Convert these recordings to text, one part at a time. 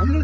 Hello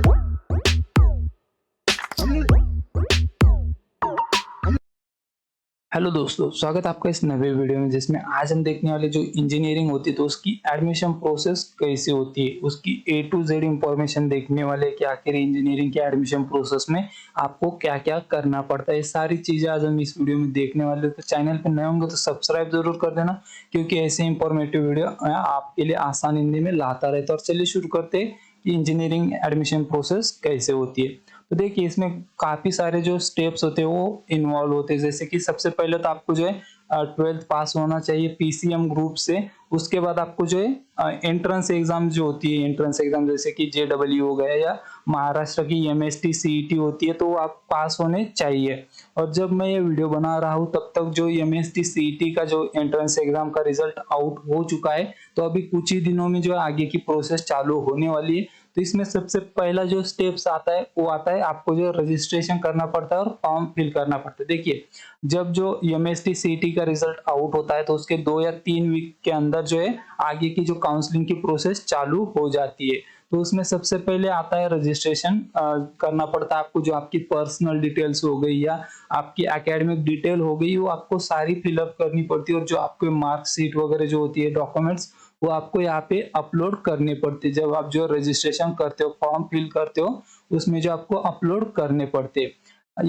दोस्तों, स्वागत है आपका इस नए वीडियो में, जिसमें आज हम देखने वाले जो इंजीनियरिंग होती है तो उसकी एडमिशन प्रोसेस कैसे होती है, उसकी ए टू जेड इंफॉर्मेशन देखने वाले कि आखिर इंजीनियरिंग के एडमिशन प्रोसेस में आपको क्या-क्या करना पड़ता है। ये सारी चीज़ें आज हम इस वीडियो में देखने वाले हैं। तो चैनल पे नए होंगे तो सब्सक्राइब जरूर कर देना, क्योंकि ऐसे इंफॉर्मेटिव वीडियो मैं आपके लिए आसान हिंदी में लाता रहता हूँ। और चलिए शुरू करते हैं कि इंजीनियरिंग एडमिशन प्रोसेस कैसे होती है। तो देखिए, इसमें काफ़ी सारे जो स्टेप्स होते हैं वो इन्वॉल्व होते हैं। जैसे कि सबसे पहले तो आपको जो है 12th पास होना चाहिए पीसीएम ग्रुप से। उसके बाद आपको जो है एंट्रेंस एग्ज़ाम जो होती है, एंट्रेंस एग्ज़ाम जैसे कि जेईई हो गया या महाराष्ट्र की एमएसटी सीईटी होती है, तो वो आप पास होने चाहिए। और जब मैं ये वीडियो बना रहा हूँ तब तक जो एमएसटी सीईटी का जो एंट्रेंस एग्ज़ाम का रिजल्ट आउट हो चुका है। तो अभी कुछ ही दिनों में जो है आगे की प्रोसेस चालू होने वाली है। तो इसमें सबसे पहला जो स्टेप्स आता है वो आता है आपको जो रजिस्ट्रेशन करना पड़ता है और फॉर्म फिल करना पड़ता है। देखिए, जब जो एमएसटी सीईटी का रिजल्ट आउट होता है तो उसके 2 या 3 वीक के अंदर जो है आगे की जो काउंसलिंग की प्रोसेस चालू हो जाती है। तो उसमें सबसे पहले आता है रजिस्ट्रेशन करना पड़ता है आपको। जो आपकी पर्सनल डिटेल्स हो गई या आपकी एकेडमिक डिटेल हो गई, वो आपको सारी फिलअप करनी पड़ती है। और जो आपके मार्कशीट वगैरह जो होती है, डॉक्यूमेंट्स, वो आपको यहाँ पे अपलोड करने पड़ते हैं। जब आप जो रजिस्ट्रेशन करते हो, फॉर्म फिल करते हो, उसमें जो आपको अपलोड करने पड़ते हैं।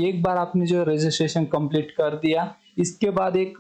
एक बार आपने जो रजिस्ट्रेशन कंप्लीट कर दिया, इसके बाद एक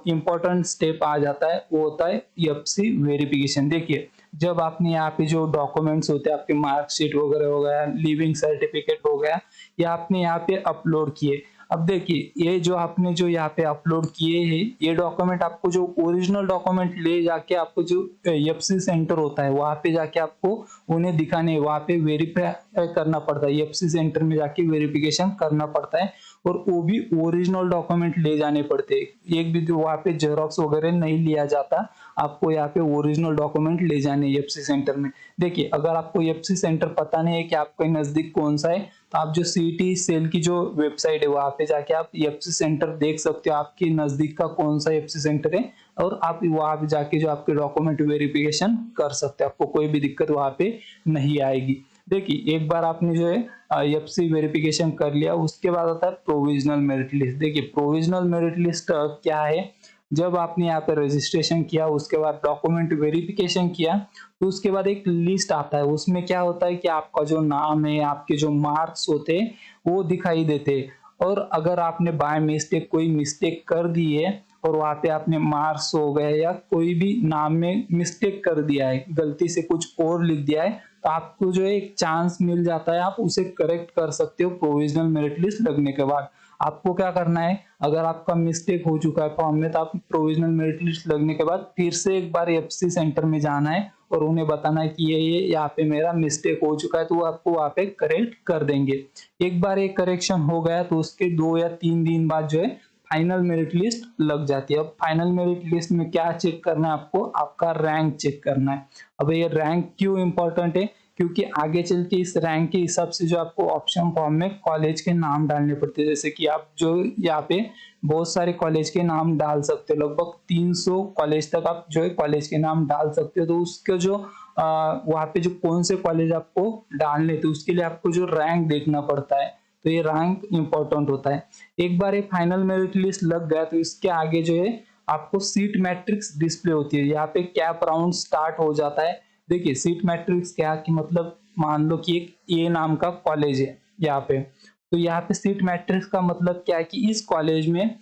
इम्पोर्टेंट स्टेप आ जाता है, वो होता है एफसी वेरिफिकेशन। देखिए, जब आपने यहाँ पे जो डॉक्यूमेंट्स होते हैं, आपके मार्कशीट वगैरह हो गया, लिविंग सर्टिफिकेट हो गया, ये आपने यहाँ पे अपलोड किए। अब देखिए, ये जो आपने जो यहाँ पे अपलोड किए हैं, ये डॉक्यूमेंट आपको जो ओरिजिनल डॉक्यूमेंट ले जाके आपको जो एफसी सेंटर होता है वहां पे जाके आपको उन्हें दिखाने, वहां पे वेरीफाई करना पड़ता है। एफसी सेंटर में जाके वेरिफिकेशन करना पड़ता है, और वो भी ओरिजिनल डॉक्यूमेंट ले जाने पड़ते हैं। एक भी वहां पे जेरोक्स वगैरह नहीं लिया जाता, आपको यहाँ पे ओरिजिनल डॉक्यूमेंट ले जाने एफसी सेंटर में। देखिए, अगर आपको एफसी सेंटर पता नहीं है कि आपके नजदीक कौन सा है, तो आप जो सीईटी सेल की जो वेबसाइट है वहां पे जाके आप एफसी सेंटर देख सकते हो, आपके नजदीक का कौन सा एफसी सेंटर है, और आप वहां पे जाके जो आपके डॉक्यूमेंट वेरिफिकेशन कर सकते हो। आपको कोई भी दिक्कत वहां पे नहीं आएगी। देखिए, एक बार आपने जो है एफसी वेरिफिकेशन कर लिया, उसके बाद आता है प्रोविजनल मेरिट लिस्ट। देखिए, प्रोविजनल मेरिट लिस्ट क्या है? जब आपने यहाँ पे रजिस्ट्रेशन किया, उसके बाद डॉक्यूमेंट वेरिफिकेशन किया, तो उसके बाद एक लिस्ट आता है। उसमें क्या होता है कि आपका जो नाम है, आपके जो मार्क्स होते हैं, वो दिखाई देते हैं। और अगर आपने बाय मिस्टेक कोई मिस्टेक कर दी है और वहां पे आपने मार्क्स हो गए या कोई भी नाम में मिस्टेक कर दिया है, गलती से कुछ और लिख दिया है, तो आपको जो है एक चांस मिल जाता है, आप उसे करेक्ट कर सकते हो प्रोविजनल मेरिट लिस्ट लगने के बाद। आपको क्या करना है, अगर आपका मिस्टेक हो चुका है फॉर्म में, तो आप प्रोविजनल मेरिट लिस्ट लगने के बाद फिर से एक बार एफसी सेंटर में जाना है और उन्हें बताना है कि ये यहाँ पे मेरा मिस्टेक हो चुका है, तो वो आपको वहाँ पे करेक्ट कर देंगे। एक बार एक करेक्शन हो गया तो उसके 2 या 3 दिन बाद जो है फाइनल मेरिट लिस्ट लग जाती है। अब फाइनल मेरिट लिस्ट में क्या चेक करना है आपको? आपका रैंक चेक करना है। अब ये रैंक क्यों इंपॉर्टेंट है? क्योंकि आगे चल के इस रैंक के हिसाब से जो आपको ऑप्शन फॉर्म में कॉलेज के नाम डालने पड़ते हैं। जैसे कि आप जो यहाँ पे बहुत सारे कॉलेज के नाम डाल सकते हो, लगभग 300 कॉलेज तक आप जो है कॉलेज के नाम डाल सकते हो। तो उसके जो वहाँ पे जो कौन से कॉलेज आपको डालने थे, उसके लिए आपको जो रैंक देखना पड़ता है। तो ये रैंक इंपॉर्टेंट होता है। एक बार ये फाइनल मेरिट लिस्ट लग गया तो इसके आगे जो है आपको सीट मैट्रिक्स डिस्प्ले होती है। यहाँ पे कैप राउंड स्टार्ट हो जाता है। देखिए, सीट मैट्रिक्स क्या कि मतलब मान लो कि एक ए नाम का कॉलेज है यहाँ पे, तो यहाँ पे सीट मैट्रिक्स का मतलब क्या है कि इस कॉलेज में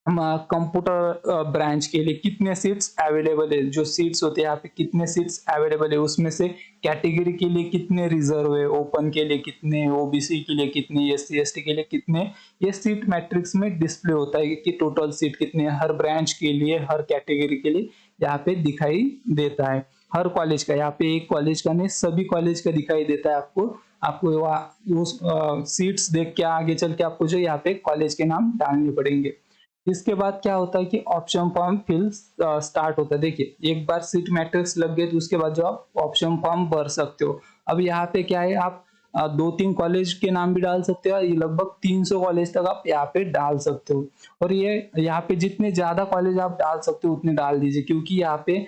कंप्यूटर ब्रांच के लिए कितने सीट्स अवेलेबल है, जो सीट्स होते हैं यहाँ पे कितने सीट्स अवेलेबल है, उसमें से कैटेगरी के लिए कितने रिजर्व है, ओपन के लिए कितने, ओबीसी के लिए कितने, एससी एसटी के लिए कितने, ये सीट मैट्रिक्स में डिस्प्ले होता है कि टोटल सीट कितने हर ब्रांच के लिए, हर कैटेगरी के लिए यहाँ पे दिखाई देता है। हर कॉलेज का, यहाँ पे एक कॉलेज का नहीं, सभी कॉलेज का दिखाई देता है आपको। आपको उस सीट्स देख के आगे चल के आपको जो यहाँ पे कॉलेज के नाम डालने पड़ेंगे। इसके बाद क्या होता है कि ऑप्शन फॉर्म फिल स्टार्ट होता है। देखिए, एक बार सीट मैट्रिक्स लग गए तो उसके बाद जो आप ऑप्शन फॉर्म भर सकते हो। अब यहाँ पे क्या है, आप 2-3 कॉलेज के नाम भी डाल सकते हो, ये लगभग 300 कॉलेज तक आप यहाँ पे डाल सकते हो। और ये यहाँ पे जितने ज्यादा कॉलेज आप डाल सकते हो उतने डाल दीजिए, क्योंकि यहाँ पे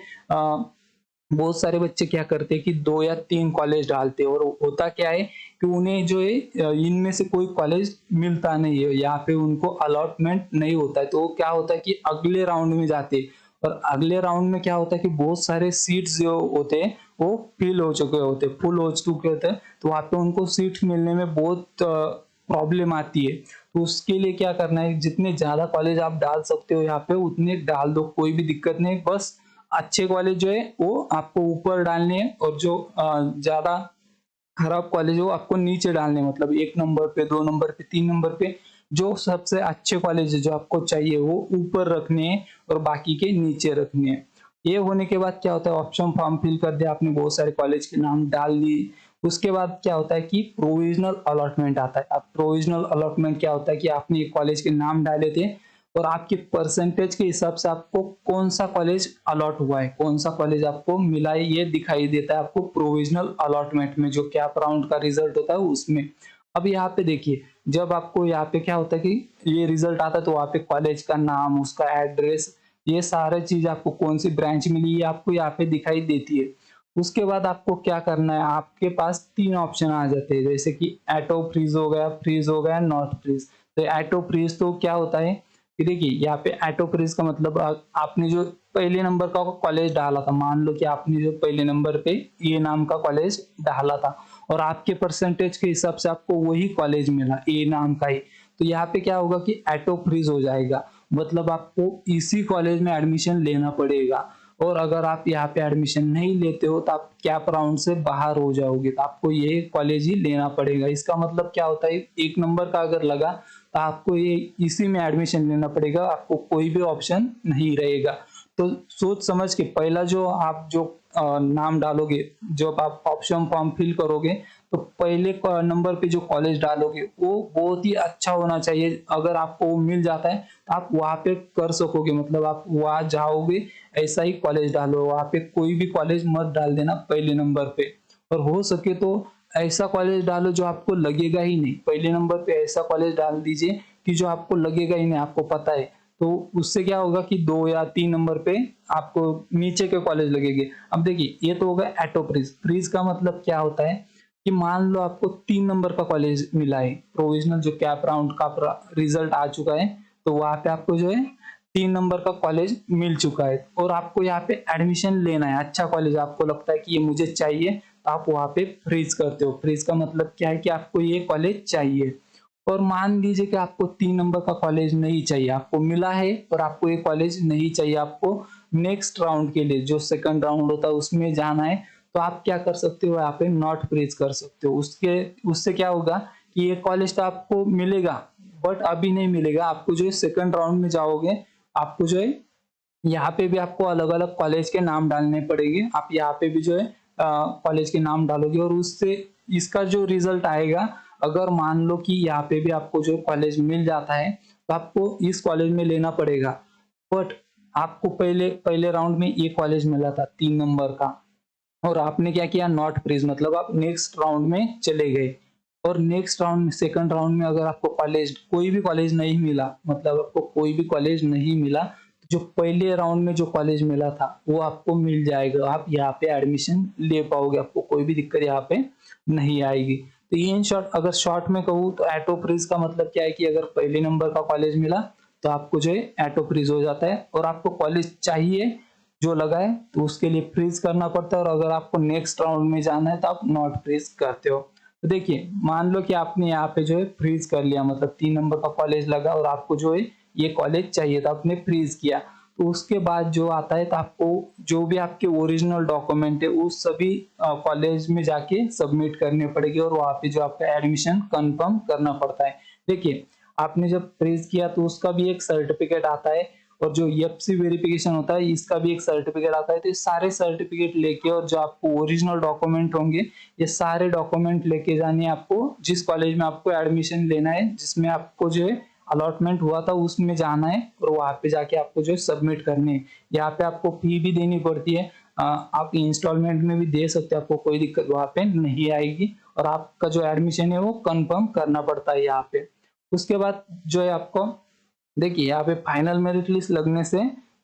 बहुत सारे बच्चे क्या करते हैं कि 2 या 3 कॉलेज डालते हैं और होता क्या है कि उन्हें जो है इनमें से कोई कॉलेज मिलता नहीं है, यहाँ पे उनको अलॉटमेंट नहीं होता है। तो वो क्या होता है कि अगले राउंड में जाते हैं और अगले राउंड में क्या होता है कि बहुत सारे सीट्स जो होते हैं वो फिल हो चुके होते हैं, फुल हो चुके होते हैं, तो वहाँ पे उनको सीट्स मिलने में बहुत प्रॉब्लम आती है। तो उसके लिए क्या करना है, जितने ज़्यादा कॉलेज आप डाल सकते हो यहाँ पे उतने डाल दो, कोई भी दिक्कत नहीं। बस अच्छे कॉलेज जो है वो आपको ऊपर डालने हैं और जो ज़्यादा खराब कॉलेज है वो आपको नीचे डालने हैं। मतलब 1 नंबर पे, 2 नंबर पे, 3 नंबर पे जो सबसे अच्छे कॉलेज है जो आपको चाहिए वो ऊपर रखने हैं और बाकी के नीचे रखने हैं। ये होने के बाद क्या होता है, ऑप्शन फॉर्म फिल कर दिया आपने, बहुत सारे कॉलेज के नाम डाल दिए। उसके बाद क्या होता है कि प्रोविजनल अलॉटमेंट आता है। अब प्रोविजनल अलॉटमेंट क्या होता है कि आपने एक कॉलेज के नाम डाले थे और आपके परसेंटेज के हिसाब से आपको कौन सा कॉलेज अलॉट हुआ है, कौन सा कॉलेज आपको मिला है, ये दिखाई देता है आपको प्रोविजनल अलॉटमेंट में, जो कैप राउंड का रिजल्ट होता है उसमें। अब यहाँ पे देखिए, जब आपको यहाँ पे क्या होता है कि ये रिजल्ट आता है तो वहाँ पे कॉलेज का नाम, उसका एड्रेस, ये सारे चीज आपको कौन सी ब्रांच मिली ये आपको यहाँ पे दिखाई देती है। उसके बाद आपको क्या करना है, आपके पास 3 ऑप्शन आ जाते हैं, जैसे कि ऑटो फ्रीज हो गया, नॉट फ्रीज। तो ऑटो फ्रीज तो क्या होता है कि देखिए यहाँ पे ऑटो फ्रीज का मतलब आपने जो पहले नंबर का कॉलेज डाला था, मान लो कि आपने जो पहले नंबर पे ए नाम का कॉलेज डाला था और आपके परसेंटेज के हिसाब से आपको वही कॉलेज मिला ए नाम का ही, तो यहाँ पे क्या होगा कि ऑटो फ्रीज हो जाएगा। मतलब आपको इसी कॉलेज में एडमिशन लेना पड़ेगा और अगर आप यहाँ पे एडमिशन नहीं लेते हो तो आप कैप राउंड से बाहर हो जाओगे, तो आपको ये कॉलेज ही लेना पड़ेगा। इसका मतलब क्या होता है, 1 नंबर का अगर लगा तो आपको ये इसी में एडमिशन लेना पड़ेगा, आपको कोई भी ऑप्शन नहीं रहेगा। तो सोच समझ के पहला जो आप जो नाम डालोगे, जब आप ऑप्शन फॉर्म फिल करोगे तो पहले नंबर पे जो कॉलेज डालोगे वो बहुत ही अच्छा होना चाहिए। अगर आपको वो मिल जाता है तो आप वहाँ पे कर सकोगे, मतलब आप वहाँ जाओगे, ऐसा ही कॉलेज डालो, वहाँ पे कोई भी कॉलेज मत डाल देना पहले नंबर पे। और हो सके तो ऐसा कॉलेज डालो जो आपको लगेगा ही नहीं, पहले नंबर पे ऐसा कॉलेज डाल दीजिए कि जो आपको लगेगा ही नहीं, आपको पता है। तो उससे क्या होगा कि 2 या 3 नंबर पे आपको नीचे के कॉलेज लगेंगे। अब देखिए ये तो होगा ऑटो फ्रीज। फ्रीज का मतलब क्या होता है कि मान लो आपको 3 नंबर का कॉलेज मिला है, प्रोविजनल जो कैप राउंड का रिजल्ट आ चुका है, तो वहां पे आपको जो है 3 नंबर का कॉलेज मिल चुका है और आपको यहाँ पे एडमिशन लेना है, अच्छा कॉलेज आपको लगता है कि ये मुझे चाहिए, तो आप वहाँ पे फ्रीज करते हो। फ्रीज का मतलब क्या है कि आपको ये कॉलेज चाहिए। और मान लीजिए कि आपको 3 नंबर का कॉलेज नहीं चाहिए, आपको मिला है और आपको ये कॉलेज नहीं चाहिए, आपको नेक्स्ट राउंड के लिए जो सेकंड राउंड होता है उसमें जाना है, तो आप क्या कर सकते हो, यहाँ पे नॉट फ्रीज कर सकते हो। उसके उससे क्या होगा कि ये कॉलेज तो आपको मिलेगा बट अभी नहीं मिलेगा, आपको जो है सेकंड राउंड में जाओगे, आपको जो है यहाँ पे भी आपको अलग अलग कॉलेज के नाम डालने पड़ेंगे। आप यहाँ पे भी जो है कॉलेज के नाम डालोगे और उससे इसका जो रिजल्ट आएगा, अगर मान लो कि यहाँ पे भी आपको जो कॉलेज मिल जाता है तो आपको इस कॉलेज में लेना पड़ेगा। बट आपको पहले पहले राउंड में ये कॉलेज मिला था 3 नंबर का और आपने क्या किया, नॉट फ्रीज, मतलब आप नेक्स्ट राउंड में चले गए। और नेक्स्ट राउंड में, सेकंड राउंड में अगर आपको कॉलेज, कोई भी कॉलेज नहीं मिला, मतलब आपको कोई भी कॉलेज नहीं मिला, जो पहले राउंड में जो कॉलेज मिला था वो आपको मिल जाएगा, आप यहाँ पे एडमिशन ले पाओगे, आपको कोई भी दिक्कत यहाँ पे नहीं आएगी। तो ये इन शॉर्ट, अगर शॉर्ट में कहूँ तो ऑटो फ्रीज का मतलब क्या है कि अगर पहले नंबर का कॉलेज मिला तो आपको जो है ऑटो फ्रीज हो जाता है और आपको कॉलेज चाहिए जो लगा है तो उसके लिए फ्रीज करना पड़ता है, और अगर आपको नेक्स्ट राउंड में जाना है तो आप नॉट फ्रीज करते हो। तो देखिए, मान लो कि आपने यहाँ पे जो है फ्रीज कर लिया, मतलब 3 नंबर का कॉलेज लगा और आपको जो है ये कॉलेज चाहिए था, आपने फ्रीज किया, तो उसके बाद जो आता है तो आपको जो भी आपके ओरिजिनल डॉक्यूमेंट है उस सभी कॉलेज में जाके सबमिट करने पड़ेगी और वहाँ पे जो आपका एडमिशन कंफर्म करना पड़ता है। देखिए, आपने जब फ्रीज किया तो उसका भी एक सर्टिफिकेट आता है और जो एफसी वेरिफिकेशन होता है इसका भी एक सर्टिफिकेट आता है। तो ये सारे सर्टिफिकेट लेके और जो आपको ओरिजिनल डॉक्यूमेंट होंगे, ये सारे डॉक्यूमेंट लेके जाने आपको जिस कॉलेज में आपको एडमिशन लेना है, जिसमें आपको जो है अलॉटमेंट हुआ था उसमें जाना है और वहां पे जाके आपको जो है सबमिट करने हैं। यहाँ पे आपको फी भी देनी पड़ती है, आप इंस्टॉलमेंट में भी दे सकते हैं, आपको कोई दिक्कत वहां पे नहीं आएगी और आपका जो एडमिशन है वो कंफर्म करना पड़ता है यहाँ पे। उसके बाद जो है आपको देखिए, यहाँ पे फाइनल मेरिट लिस्ट लगने से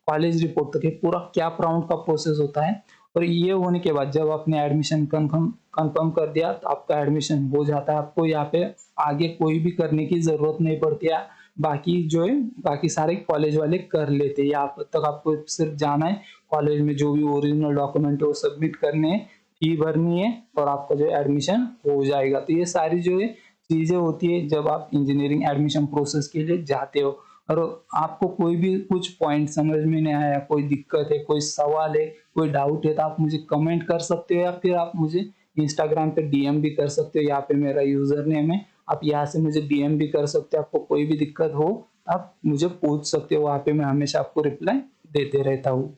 कॉलेज रिपोर्ट तक ये पूरा कैप राउंड का प्रोसेस होता है और ये होने के बाद जब आपने एडमिशन कंफर्म कंफर्म कर दिया तो आपका एडमिशन हो जाता है। आपको यहाँ पे आगे कोई भी करने की ज़रूरत नहीं पड़ती है। बाकी जो है बाकी सारे कॉलेज वाले कर लेते हैं। यहाँ तक आपको सिर्फ जाना है, कॉलेज में जो भी ओरिजिनल डॉक्यूमेंट है वो सबमिट करने हैं, फी भरनी है और आपका जो है एडमिशन हो जाएगा। तो ये सारी जो है चीज़ें होती है जब आप इंजीनियरिंग एडमिशन प्रोसेस के लिए जाते हो। और आपको कोई भी कुछ पॉइंट समझ में नहीं आया, कोई दिक्कत है, कोई सवाल है, कोई डाउट है, तो आप मुझे कमेंट कर सकते हो या फिर आप मुझे इंस्टाग्राम पे डीएम भी कर सकते हो। यहाँ पे मेरा यूजर नेम है, आप यहाँ से मुझे डीएम भी कर सकते हो। आपको कोई भी दिक्कत हो आप मुझे पूछ सकते हो, वहाँ पे मैं हमेशा आपको रिप्लाई देते रहता हूँ।